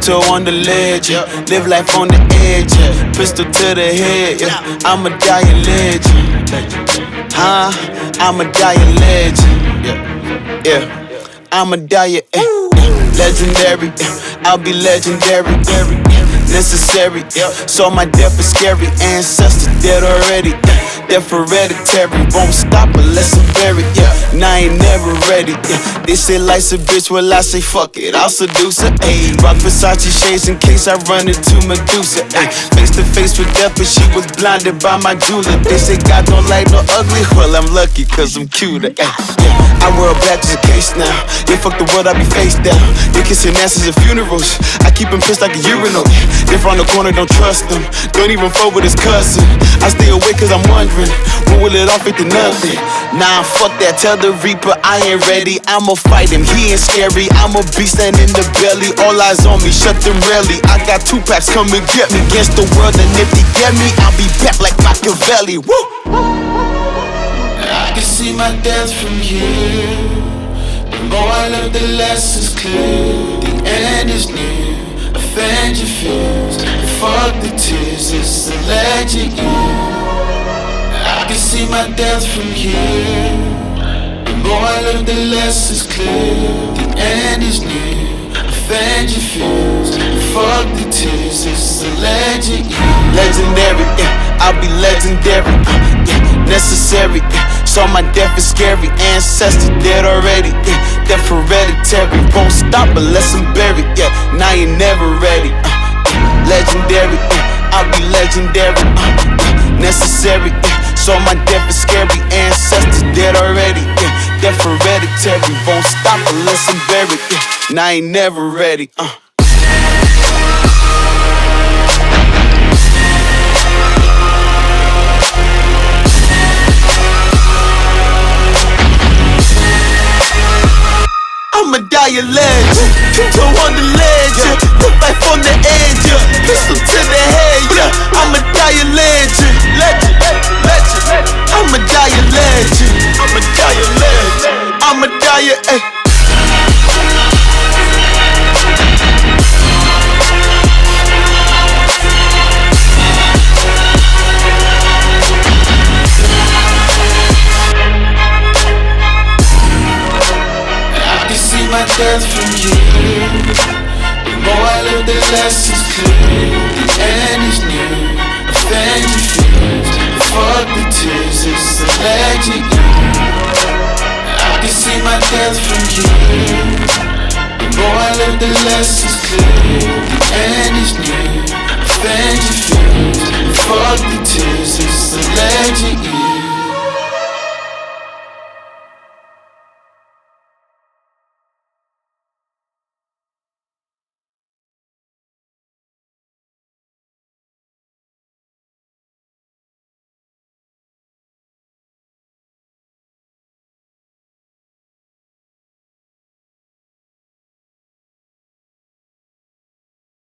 tiptoe on the ledge, live life on the edge, pistol to the head, I'm a dying legend, huh? I'm a dying legend, I'm a dying, legendary, I'll be legendary, necessary, so my death is scary, ancestors dead already, death hereditary, won't stop unless I'm buried, and I ain't never ready, they say life's a bitch, well I say fuck it, I'll seduce her, rock Versace shades in case I run into Medusa, face to face with death, but she was blinded by my jeweler, they say God don't like no ugly, well I'm lucky cause I'm cuter, I wear a badge as a case now, fuck the world I be face down, they kissing asses at funerals, I keep him pissed like a urinal, they from the corner, don't trust him, don't even fuck with his cousin, I stay away cause I'm wondering, when will it all fit to nothing, nah fuck that, tell the reaper I ain't ready, I'ma fight him, he ain't scary, I'm a beast and in the belly, all eyes on me, shut them rarely, I got 2 packs, come and get me, against the world and if they get me, I'll be back like Machiavelli, woo! I can see my death from here, the more I live the less it's clear, the end is near, avenge your fears, fuck the tears, it's a legend, I can see my death from here, the more I live the less it's clear, the end is near, avenge your fears, fuck the tears, it's a legend, legendary, I'll be legendary, necessary, so my death is scary, ancestors dead already, death hereditary, won't stop unless I'm buried, and I ain't never ready, legendary, I'll be legendary, necessary, so my death is scary, ancestors dead already, death hereditary, won't stop unless I'm buried, and I ain't never ready, I'm a dying legend, tiptoe on the ledge, live life on the edge, pistol to the head, I'm a dying legend, I'm a dying legend, I'm a dying legend, I'm a dying, my death from here, the more I live the less it's clear, the end is near, avenge your fears, fuck the tears, it's a legend, I can see my death from here, the more I live the less it's clear, the end is near.